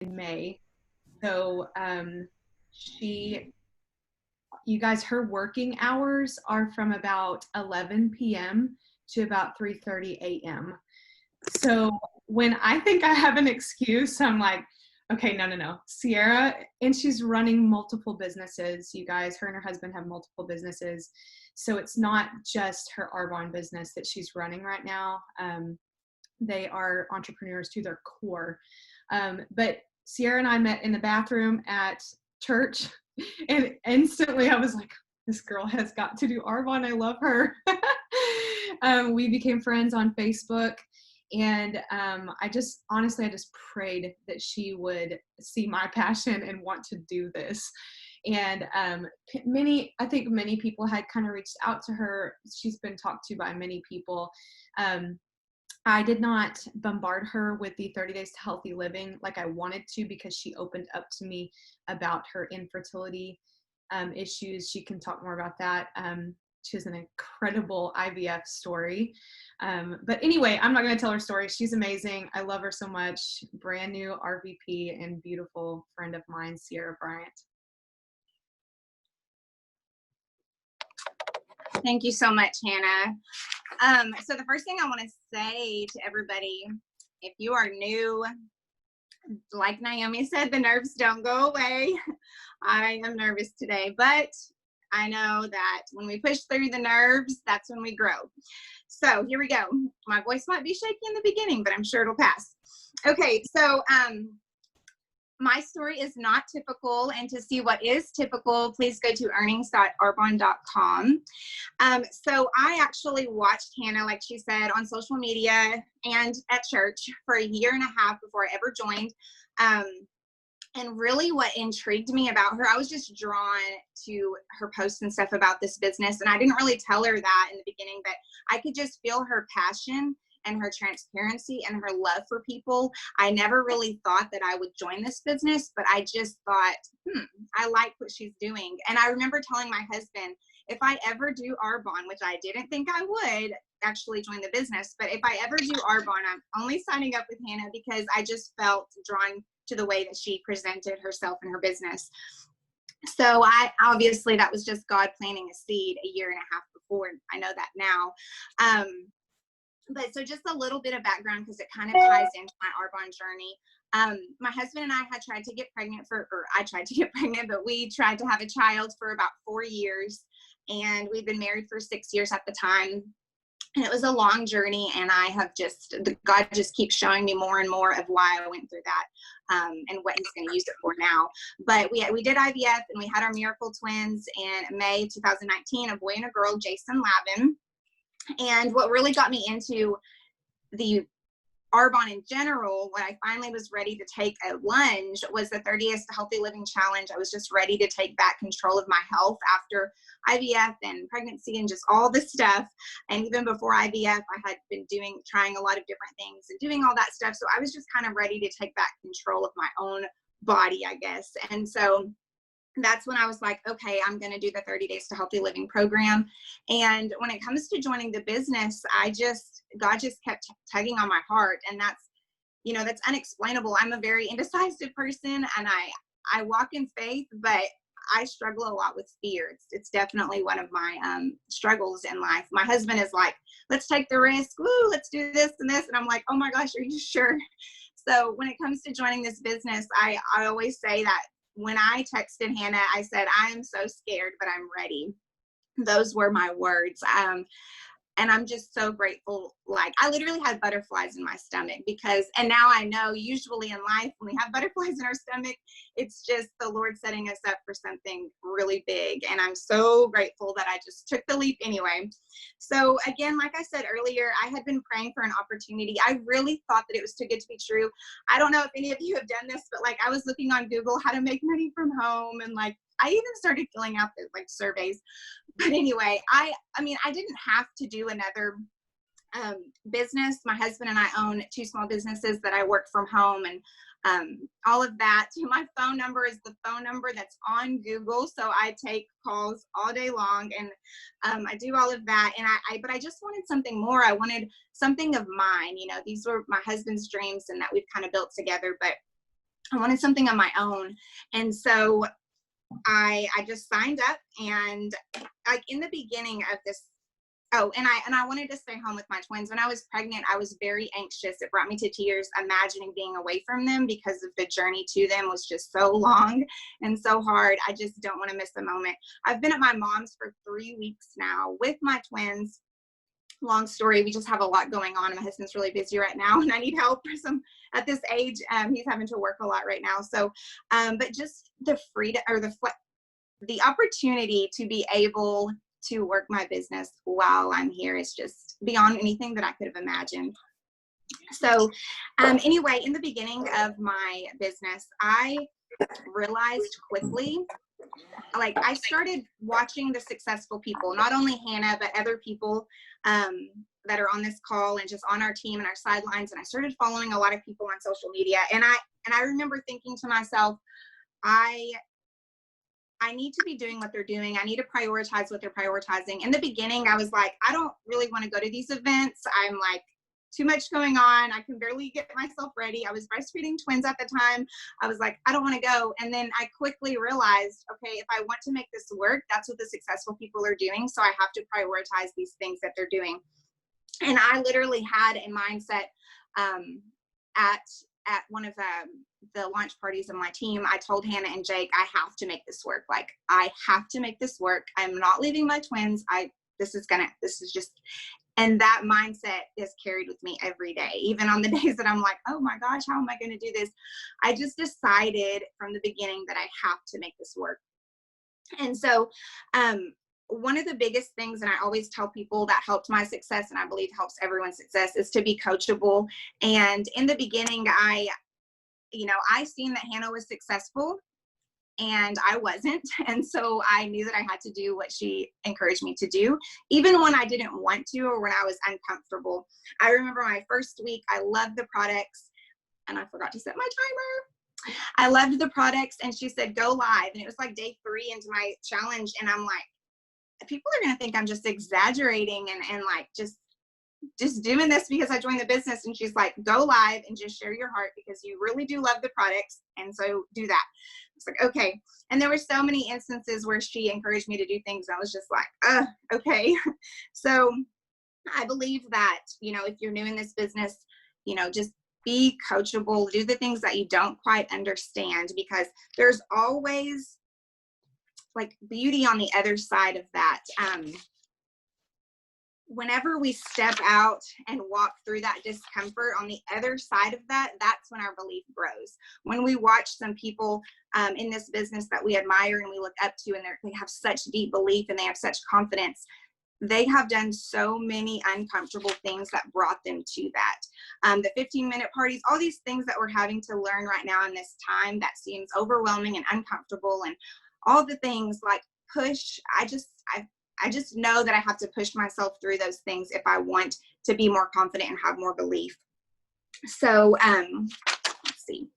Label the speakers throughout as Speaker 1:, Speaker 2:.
Speaker 1: in May. So you guys, her working hours are from about 11 p.m. to about 3:30 a.m. So when I think I have an excuse, I'm like, okay, no. Sierra, and she's running multiple businesses, you guys. Her and her husband have multiple businesses. So it's not just her Arbonne business that she's running right now. They are entrepreneurs to their core. But Sierra and I met in the bathroom at church, and instantly I was like, this girl has got to do Arbonne. I love her. We became friends on Facebook. And I just prayed that she would see my passion and want to do this. And I think many people had kind of reached out to her. She's been talked to by many people. I did not bombard her with the 30 Days to Healthy Living like I wanted to, because she opened up to me about her infertility issues. She can talk more about that. She has an incredible IVF story. But anyway, I'm not going to tell her story. She's amazing. I love her so much. Brand new RVP and beautiful friend of mine, Sierra Bryant.
Speaker 2: Thank you so much, Hannah. So the first thing I want to say to everybody, if you are new, like Naomi said, the nerves don't go away. I am nervous today, but I know that when we push through the nerves, that's when we grow. So here we go. My voice might be shaky in the beginning, but I'm sure it'll pass. Okay, so my story is not typical, and to see what is typical, please go to earnings.arbonne.com. So I actually watched Hannah, like she said, on social media and at church for a year and a half before I ever joined. And really what intrigued me about her, I was just drawn to her posts and stuff about this business. And I didn't really tell her that in the beginning, but I could just feel her passion and her transparency and her love for people. I never really thought that I would join this business, but I just thought, I like what she's doing. And I remember telling my husband, if I ever do Arbonne, which I didn't think I would actually join the business, but if I ever do Arbonne, I'm only signing up with Hannah because I just felt drawn to the way that she presented herself and her business. So obviously that was just God planting a seed a year and a half before. I know that now. But so just a little bit of background, because it kind of ties into my Arbonne journey. My husband and I had tried to get pregnant I tried to get pregnant, but we tried to have a child for about 4 years, and we'd been married for 6 years at the time. And it was a long journey, and God just keeps showing me more and more of why I went through that, and what he's going to use it for now. But we did IVF, and we had our miracle twins in May 2019, a boy and a girl, Jason Lavin. And what really got me into the Arbonne in general, when I finally was ready to take a lunge, was the 30 Days to Healthy Living Challenge. I was just ready to take back control of my health after IVF and pregnancy and just all this stuff. And even before IVF, I had been trying a lot of different things and doing all that stuff. So I was just kind of ready to take back control of my own body, I guess. And so that's when I was like, okay, I'm going to do the 30 Days to Healthy Living program. And when it comes to joining the business, God just kept tugging on my heart. And that's unexplainable. I'm a very indecisive person, and I walk in faith, but I struggle a lot with fear. It's definitely one of my struggles in life. My husband is like, let's take the risk. Woo, let's do this and this. And I'm like, oh my gosh, are you sure? So when it comes to joining this business, I always say that when I texted Hannah, I said, I am so scared, but I'm ready. Those were my words. And I'm just so grateful. Like, I literally had butterflies in my stomach and now I know usually in life, when we have butterflies in our stomach, it's just the Lord setting us up for something really big. And I'm so grateful that I just took the leap anyway. So again, like I said earlier, I had been praying for an opportunity. I really thought that it was too good to be true. I don't know if any of you have done this, but I was looking on Google how to make money from home, and I even started filling out the surveys. But anyway, I didn't have to do another business. My husband and I own 2 small businesses that I work from home, and all of that. My phone number is the phone number that's on Google. So I take calls all day long, and I do all of that. And but I just wanted something more. I wanted something of mine. These were my husband's dreams and that we've kind of built together. But I wanted something of my own. And so I just signed up, and like in the beginning of this, oh, and I wanted to stay home with my twins. When I was pregnant, I was very anxious. It brought me to tears imagining being away from them, because of the journey to them was just so long and so hard. I just don't want to miss a moment. I've been at my mom's for 3 weeks now with my twins. Long story, we just have a lot going on. My husband's really busy right now, and I need help for some at this age. He's having to work a lot right now. So, but just the freedom, or the opportunity to be able to work my business while I'm here is just beyond anything that I could have imagined. So, anyway, in the beginning of my business, I realized quickly, like, I started watching the successful people, not only Hannah, but other people that are on this call and just on our team and our sidelines. And I started following a lot of people on social media. And I remember thinking to myself, I need to be doing what they're doing. I need to prioritize what they're prioritizing. In the beginning, I was like, I don't really want to go to these events. I'm like, too much going on. I can barely get myself ready. I was breastfeeding twins at the time. I was like, I don't want to go. And then I quickly realized, okay, if I want to make this work, that's what the successful people are doing. So I have to prioritize these things that they're doing. And I literally had a mindset at one of the launch parties of my team. I told Hannah and Jake, I have to make this work. Like, I have to make this work. I'm not leaving my twins. This is just, and that mindset is carried with me every day, even on the days that I'm like, oh my gosh, how am I going to do this? I just decided from the beginning that I have to make this work. And so, one of the biggest things, and I always tell people that helped my success, and I believe helps everyone's success, is to be coachable. And in the beginning, I seen that Hannah was successful and I wasn't. And so I knew that I had to do what she encouraged me to do, even when I didn't want to, or when I was uncomfortable. I remember my first week, I loved the products, and I forgot to set my timer. I loved the products, and she said, go live. And it was like day 3 into my challenge. And I'm like, people are going to think I'm just exaggerating and like just doing this because I joined the business. And she's like, go live and just share your heart, because you really do love the products. And so do that. It's like, okay. And there were so many instances where she encouraged me to do things. I was just like, okay. So I believe that, if you're new in this business, just be coachable, do the things that you don't quite understand, because there's always like beauty on the other side of that. Whenever we step out and walk through that discomfort, on the other side of that, that's when our belief grows. When we watch some people in this business that we admire and we look up to, and they have such deep belief and they have such confidence, they have done so many uncomfortable things that brought them to that. The 15-minute parties, all these things that we're having to learn right now in this time that seems overwhelming and uncomfortable, and all the things like push. I just know that I have to push myself through those things if I want to be more confident and have more belief. So let's see.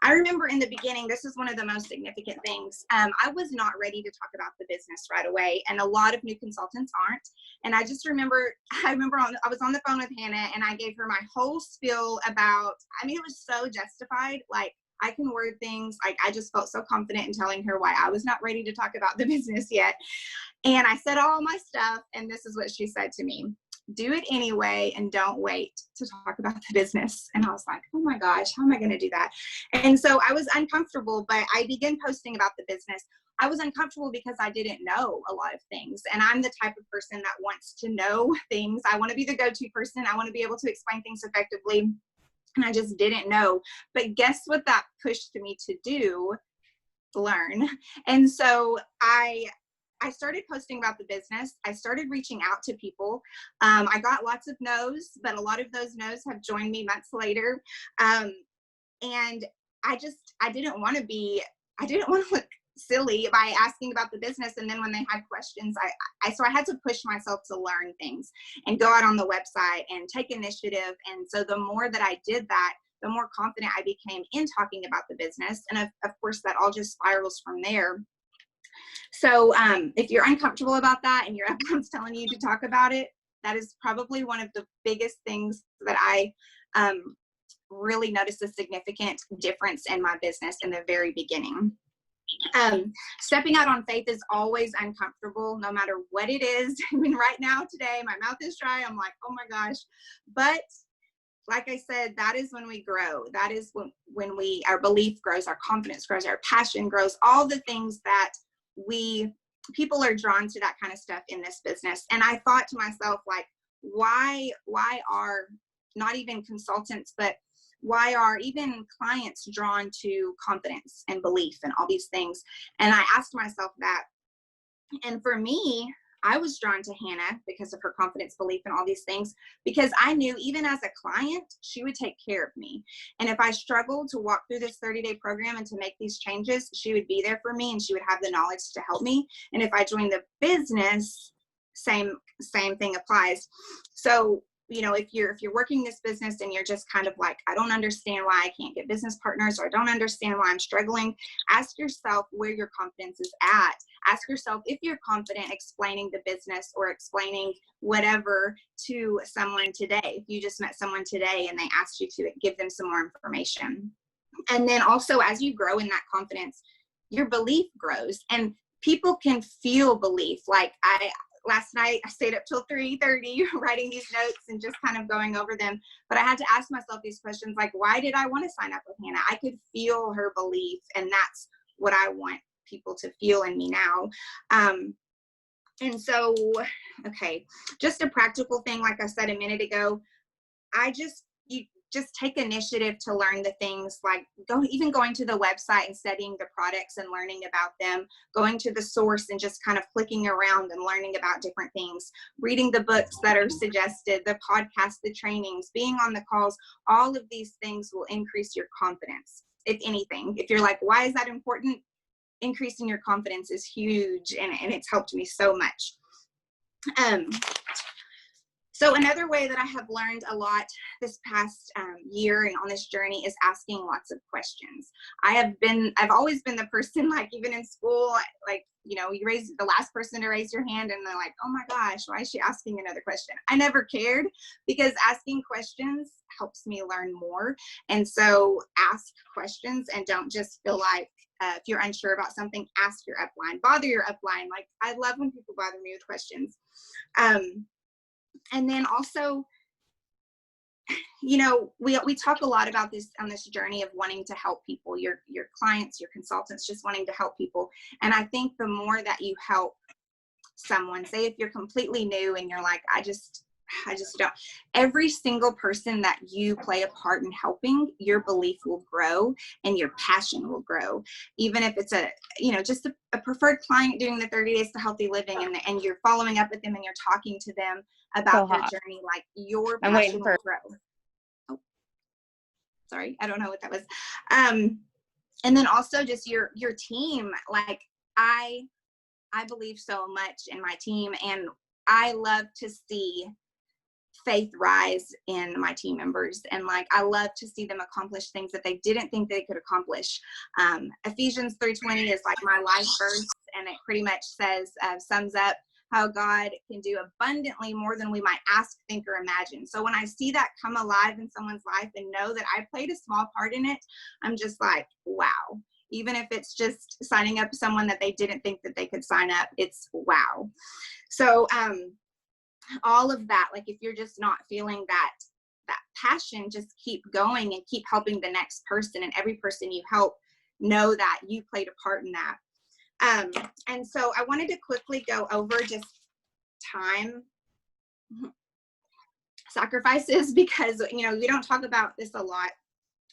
Speaker 2: I remember in the beginning, this is one of the most significant things. I was not ready to talk about the business right away, and a lot of new consultants aren't. And I just remember, I was on the phone with Hannah, and I gave her my whole spiel about, it was so justified. Like, I can word things, like I just felt so confident in telling her why I was not ready to talk about the business yet. And I said all my stuff, and this is what she said to me: do it anyway, and don't wait to talk about the business. And I was like, oh my gosh, how am I going to do that? And so I was uncomfortable, but I began posting about the business. I was uncomfortable because I didn't know a lot of things. And I'm the type of person that wants to know things. I want to be the go-to person. I want to be able to explain things effectively. And I just didn't know. But guess what that pushed me to do? Learn. And so I started posting about the business. I started reaching out to people. I got lots of no's, but a lot of those no's have joined me months later. And I didn't want to look silly by asking about the business. And then when they had questions, so I had to push myself to learn things and go out on the website and take initiative. And so the more that I did that, the more confident I became in talking about the business. And of course, that all just spirals from there. So if you're uncomfortable about that and your upline's telling you to talk about it, that is probably one of the biggest things that I really noticed a significant difference in my business in the very beginning. Stepping out on faith is always uncomfortable, no matter what it is. I mean, right now, today, my mouth is dry. I'm like, oh my gosh. But like I said, that is when we grow. That is when our belief grows, our confidence grows, our passion grows, all the things that people are drawn to that kind of stuff in this business. And I thought to myself, like, why are not even consultants, but why are even clients drawn to confidence and belief and all these things? And I asked myself that. And for me, I was drawn to Hannah because of her confidence, belief, and all these things, because I knew even as a client, she would take care of me. And if I struggled to walk through this 30-day program and to make these changes, she would be there for me and she would have the knowledge to help me. And if I joined the business, same thing applies. So, you know, if you're working this business and you're just kind of like, I don't understand why I can't get business partners, or I don't understand why I'm struggling, ask yourself where your confidence is at. Ask yourself if you're confident explaining the business or explaining whatever to someone today. If you just met someone today and they asked you to give them some more information. And then also, as you grow in that confidence, your belief grows, and people can feel belief. Like last night I stayed up till 3:30 writing these notes and just kind of going over them. But I had to ask myself these questions, like, why did I want to sign up with Hannah? I could feel her belief, and that's what I want people to feel in me now. And so, okay, just a practical thing, like I said a minute ago, you just take initiative to learn the things, like going to the website and studying the products and learning about them, going to the source and just kind of clicking around and learning about different things, reading the books that are suggested, the podcasts, the trainings, being on the calls. All of these things will increase your confidence. If anything, if you're like, why is that important? Increasing your confidence is huge, and it's helped me so much. So another way that I have learned a lot this past year and on this journey is asking lots of questions. I've always been the person, like even in school, like, you know, you raise the last person to raise your hand and they're like, oh my gosh, why is she asking another question? I never cared, because asking questions helps me learn more. And so ask questions and don't just feel like, if you're unsure about something, ask your upline, bother your upline. Like, I love when people bother me with questions. And then also, you know, we talk a lot about this on this journey of wanting to help people, your clients, your consultants, just wanting to help people. And I think the more that you help someone, say if you're completely new and you're like, I just don't, every single person that you play a part in helping, your belief will grow and your passion will grow. Even if it's just a preferred client doing the 30 days to healthy living, and you're following up with them and you're talking to them about their journey, like your passion will grow. Oh, sorry, I don't know what that was. And then also just your team. Like I believe so much in my team, and I love to see faith rise in my team members, and like I love to see them accomplish things that they didn't think they could accomplish. Ephesians 3:20 is like my life verse, and it pretty much says, sums up how God can do abundantly more than we might ask, think, or imagine. So when I see that come alive in someone's life and know that I played a small part in it, I'm just like, wow. Even if it's just signing up someone that they didn't think that they could sign up, it's wow. So all of that, like if you're just not feeling that passion, just keep going and keep helping the next person, and every person you help, know that you played a part in that. And so I wanted to quickly go over just time sacrifices, because, you know, we don't talk about this a lot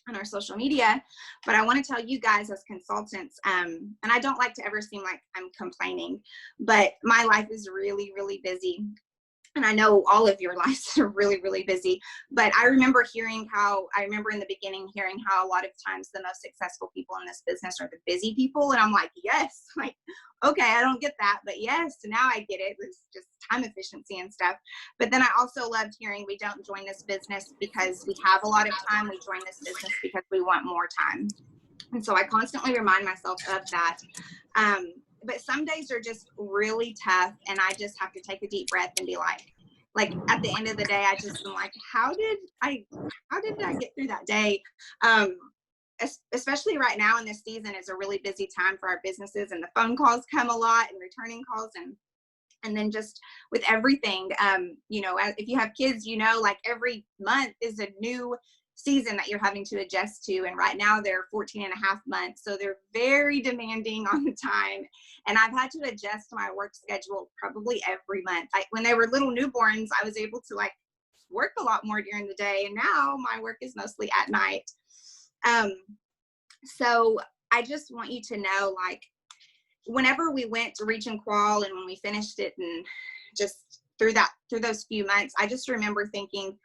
Speaker 2: on our social media, but I want to tell you guys as consultants, and I don't like to ever seem like I'm complaining, but my life is really, really busy. And I know all of your lives are really, really busy, but I remember in the beginning hearing how a lot of times the most successful people in this business are the busy people. And I'm like, yes, like, okay, I don't get that, but yes, now I get it. It's just time efficiency and stuff. But then I also loved hearing we don't join this business because we have a lot of time. We join this business because we want more time. And so I constantly remind myself of that. But some days are just really tough, and I just have to take a deep breath and be like, like at the end of the day, I just am like, how did I get through that day? Especially right now in this season, it's a really busy time for our businesses, and the phone calls come a lot and returning calls, and then just with everything, you know, if you have kids, you know, like every month is a new season that you're having to adjust to. And right now they're 14 and a half months. So they're very demanding on the time. And I've had to adjust my work schedule probably every month. When they were little newborns, I was able to like work a lot more during the day. And now my work is mostly at night. So I just want you to know, like, whenever we went to Reach and Qual and when we finished it, and just through those few months, I just remember thinking,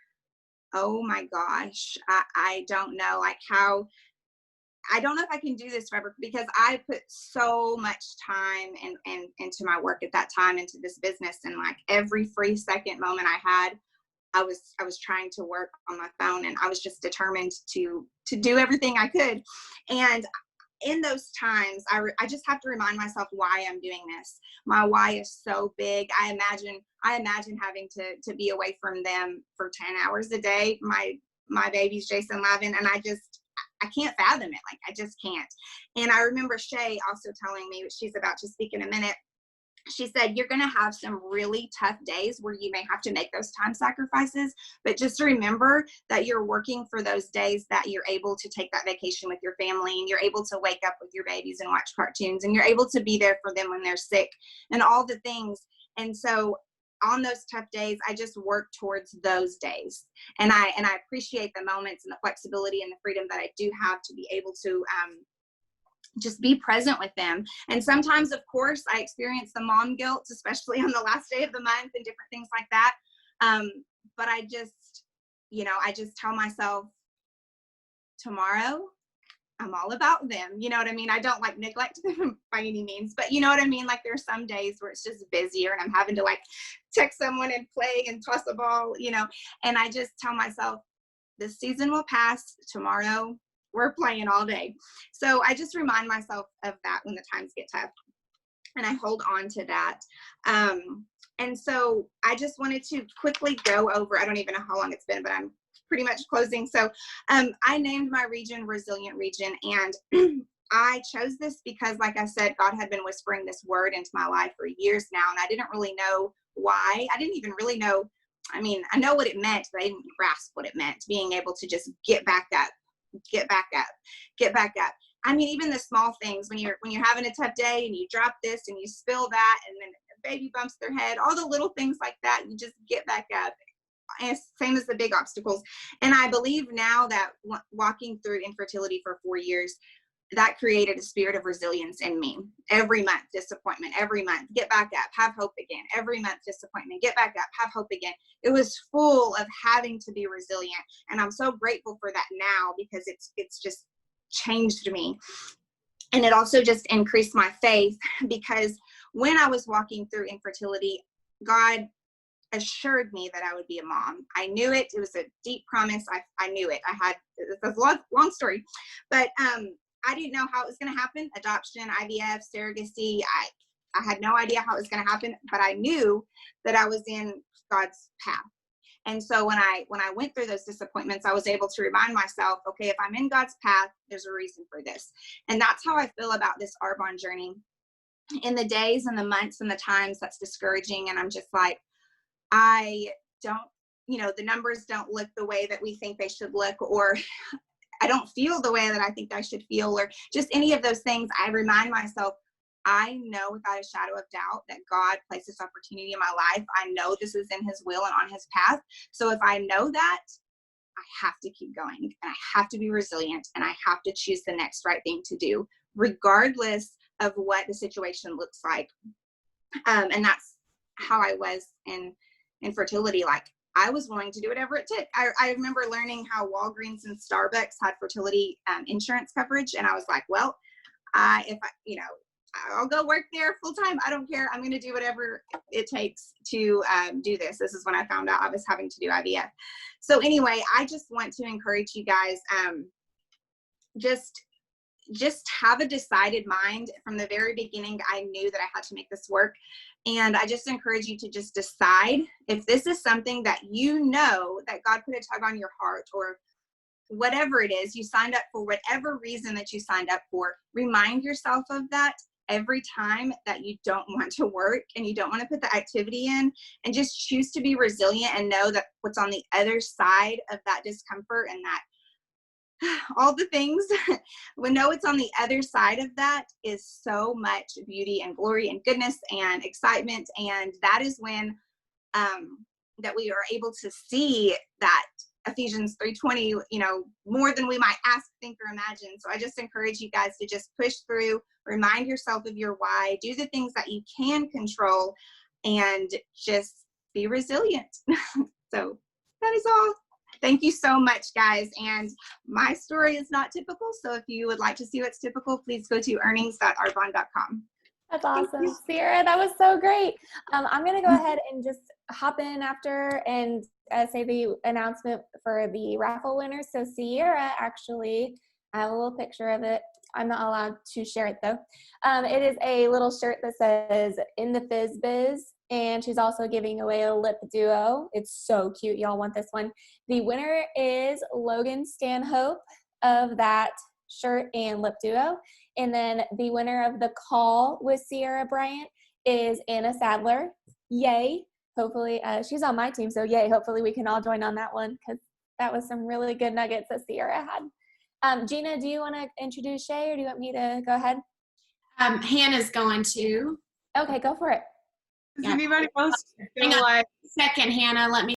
Speaker 2: oh my gosh, I don't know, like I don't know if I can do this forever, because I put so much time and into my work at that time, into this business, and like every free second moment I had, I was trying to work on my phone, and I was just determined to do everything I could. And in those times, I just have to remind myself why I'm doing this. My why is so big. I imagine having to be away from them for 10 hours a day. My baby's Jason Lavin, and I can't fathom it. Like, I just can't. And I remember Shay also telling me, she's about to speak in a minute, she said, you're going to have some really tough days where you may have to make those time sacrifices, but just remember that you're working for those days that you're able to take that vacation with your family, and you're able to wake up with your babies and watch cartoons, and you're able to be there for them when they're sick and all the things. And so on those tough days, I just work towards those days. And I appreciate the moments and the flexibility and the freedom that I do have to be able to, just be present with them. And sometimes, of course, I experience the mom guilt, especially on the last day of the month and different things like that. But I just, you know, I just tell myself, tomorrow, I'm all about them. You know what I mean? I don't like neglect them by any means, but you know what I mean? Like, there's some days where it's just busier and I'm having to like text someone and play and toss a ball, you know, and I just tell myself, this season will pass. Tomorrow, we're playing all day. So I just remind myself of that when the times get tough, and I hold on to that. And so I just wanted to quickly go over, I don't even know how long it's been, but I'm pretty much closing. So I named my region Resilient Region, and I chose this because, like I said, God had been whispering this word into my life for years now, and I didn't really know why. I didn't even really know, I mean, I know what it meant, but I didn't grasp what it meant, being able to just get back up. I mean, even the small things, when you're having a tough day and you drop this and you spill that, and then a baby bumps their head, all the little things like that, you just get back up. And same as the big obstacles. And I believe now that walking through infertility for 4 years, that created a spirit of resilience in me. Every month, disappointment. Every month, get back up, have hope again. Every month, disappointment, get back up, have hope again. It was full of having to be resilient. And I'm so grateful for that now, because it's just changed me. And it also just increased my faith, because when I was walking through infertility, God assured me that I would be a mom. I knew it. It was a deep promise. I knew it. It's a long story, but I didn't know how it was going to happen. Adoption, IVF, surrogacy. I had no idea how it was going to happen, but I knew that I was in God's path. And so when I went through those disappointments, I was able to remind myself, okay, if I'm in God's path, there's a reason for this. And that's how I feel about this Arbonne journey. In the days and the months and the times that's discouraging, and I'm just like, I don't, you know, the numbers don't look the way that we think they should look, or I don't feel the way that I think I should feel, or just any of those things, I remind myself, I know without a shadow of doubt that God placed this opportunity in my life. I know this is in his will and on his path. So if I know that, I have to keep going, and I have to be resilient, and I have to choose the next right thing to do, regardless of what the situation looks like. And that's how I was in fertility. Like, I was willing to do whatever it took. I remember learning how Walgreens and Starbucks had fertility insurance coverage. And I was like, well, I'll go work there full time. I don't care. I'm going to do whatever it takes to do this. This is when I found out I was having to do IVF. So anyway, I just want to encourage you guys, just just have a decided mind. From the very beginning, I knew that I had to make this work. And I just encourage you to just decide if this is something that you know that God put a tug on your heart, or whatever it is, you signed up for whatever reason that you signed up for. Remind yourself of that every time that you don't want to work and you don't want to put the activity in, and just choose to be resilient and know that what's on the other side of that discomfort and that all the things, we know it's on the other side of that is so much beauty and glory and goodness and excitement. And that is when that we are able to see that Ephesians 3:20, more than we might ask, think, or imagine. So I just encourage you guys to just push through, remind yourself of your why, do the things that you can control, and just be resilient. So that is all. Thank you so much, guys. And my story is not typical. So if you would like to see what's typical, please go to earnings.arbonne.com.
Speaker 3: That's awesome. Sierra, that was so great. I'm going to go ahead and just hop in after and say the announcement for the raffle winners. So Sierra, actually, I have a little picture of it. I'm not allowed to share it though. It is a little shirt that says "In the Fizz Biz," and she's also giving away a lip duo. It's so cute. Y'all want this one. The winner is Logan Stanhope of that shirt and lip duo. And then the winner of the call with Sierra Bryant is Anna Sadler. Yay. Hopefully, she's on my team, so yay. Hopefully we can all join on that one, because that was some really good nuggets that Sierra had. Gina, do you want to introduce Shay, or do you want me to go ahead?
Speaker 4: Hannah's going to.
Speaker 3: Okay, go for it.
Speaker 1: Does anybody else feel like
Speaker 4: Second, Hannah, let me